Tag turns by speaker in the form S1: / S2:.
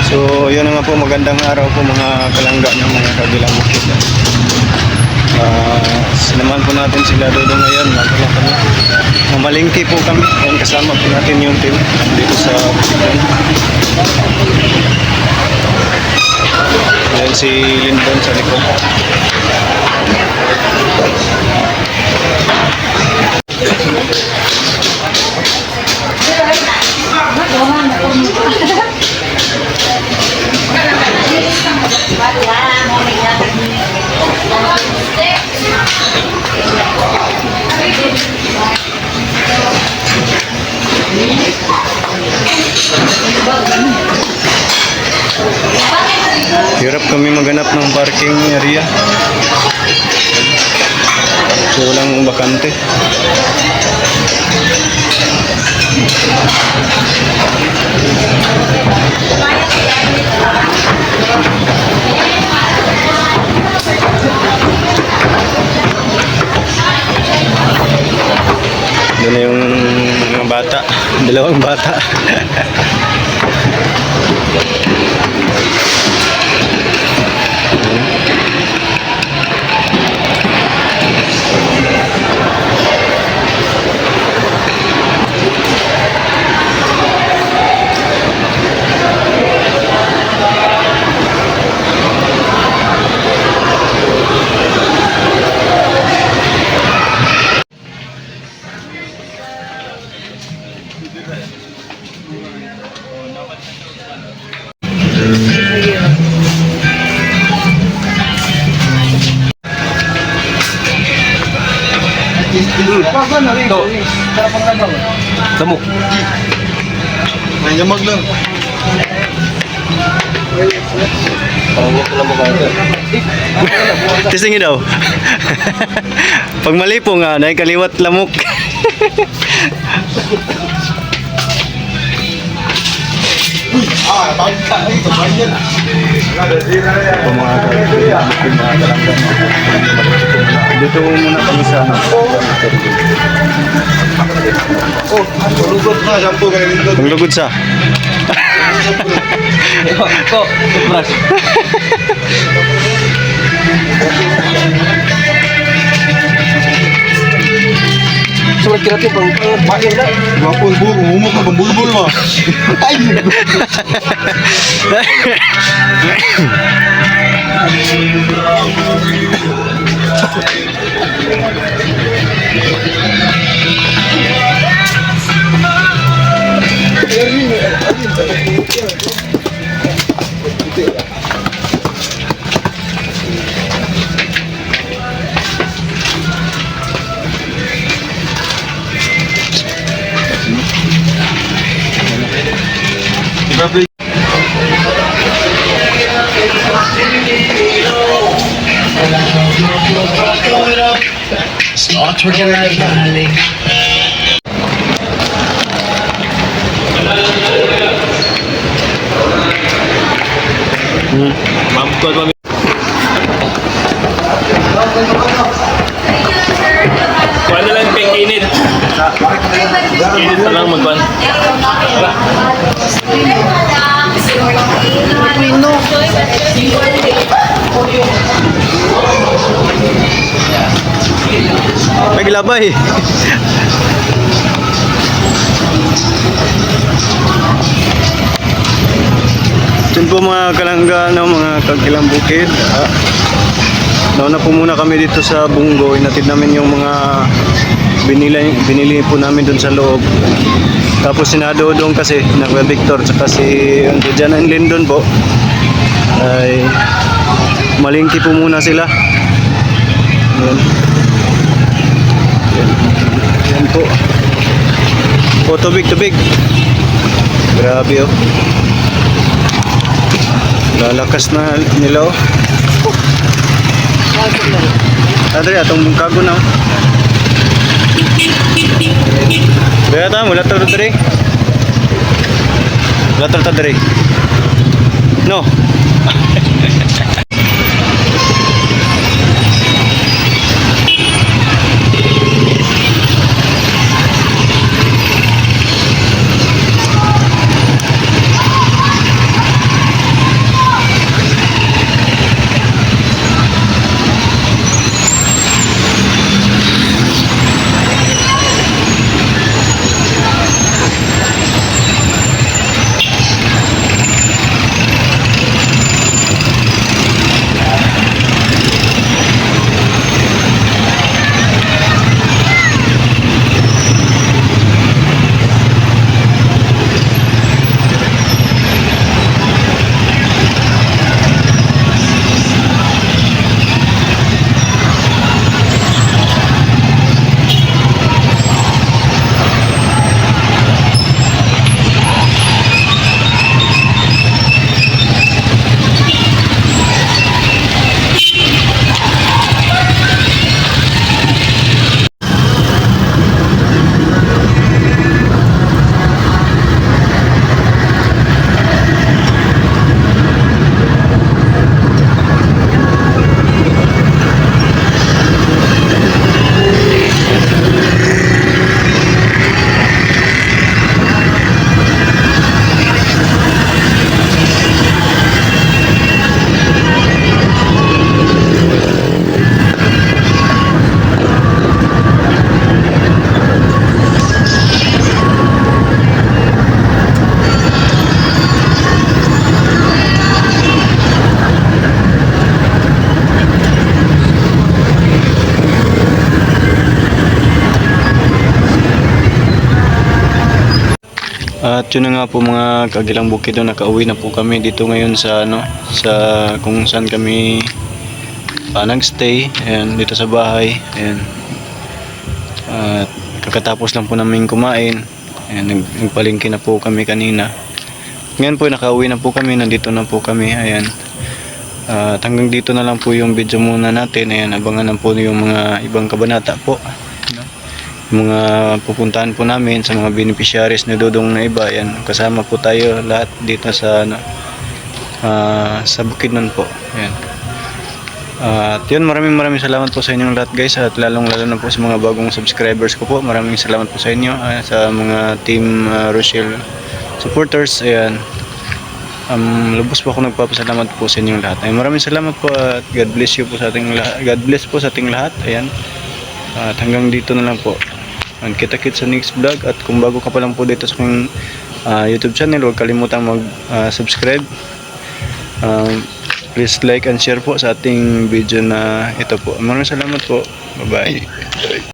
S1: So yun naman po, magandang araw po mga kalangga ng mga kabilang bukid. Sinamahan po natin sila doon ngayon. Mamalingki po kami. Yan, kasama po natin yung team dito sa bukidan. Yan si Lindon sa likod. Hirap kami maghanap ng parking area. So walang bakante. Doon na yung mga bata, dalawang bata.
S2: Lamok.
S3: May nyamag lang.
S1: Testingin daw. Pag mali po nga, naikaliwat lamok.
S3: Bangka ito, banyan.
S1: Dito muna kami sa
S3: Lugod na, shampoo kayo dito.
S1: ang lugod sa.
S2: Ko, toothbrush. Sulit kira tuh pang bayan dah.
S3: Wapun buru, umuk na pembulbul mah. Ay!
S4: Start working like darling.
S2: Mampus kami. Kuha na lang pink init. Init na lang magkuhan.
S1: Naglabay. Diyan po mga kalangga, no, mga kagilang bukid. Nauna po muna kami dito sa Bunggo. Inatid namin yung mga binili po namin dun sa loob. Tapos sinado doon kasi Kuya Victor tsaka si Jan and Lindon po ay malingki po muna sila. Yan. Yan po. O, tubig. Grabe oh. Lalakas na nila oh. Adri, atong kago na oh. Kaya tayo, mula tayo Adri. Mula tayo Adri. No. At yun na nga po mga kagilang bukid, nakauwi na po kami dito ngayon sa sa kung saan kami nagstay, ayan, dito sa bahay. Ayan. At kakatapos lang po namin kumain. Ayan, nagpalingki na po kami kanina. Ngayon po nakauwi na po kami, nandito na po kami. Ayan. At hanggang dito na lang po yung video muna natin. Ayan, abangan na po yung mga ibang kabanata po. Mga pupuntahan po namin sa mga beneficiaries ni Dodong na iba. Yan, kasama po tayo lahat dito sa sa Bukidnon po. Yan. At yun, maraming salamat po sa inyong lahat guys, at lalo na po sa mga bagong subscribers ko po. Maraming salamat po sa inyo, sa mga team Rochelle supporters. Ayan. Lubos po ako nagpapasalamat po sa inyong lahat. Ay, maraming salamat po at God bless you po sa ating lahat. God bless po sa ating lahat. Ayan. At hanggang dito na lang po. And kita-kits sa next vlog. At kung bago ka pa lang po dito sa aking YouTube channel, huwag kalimutang mag-subscribe. Please like and share po sa ating video na ito po. Maraming salamat po. Bye-bye.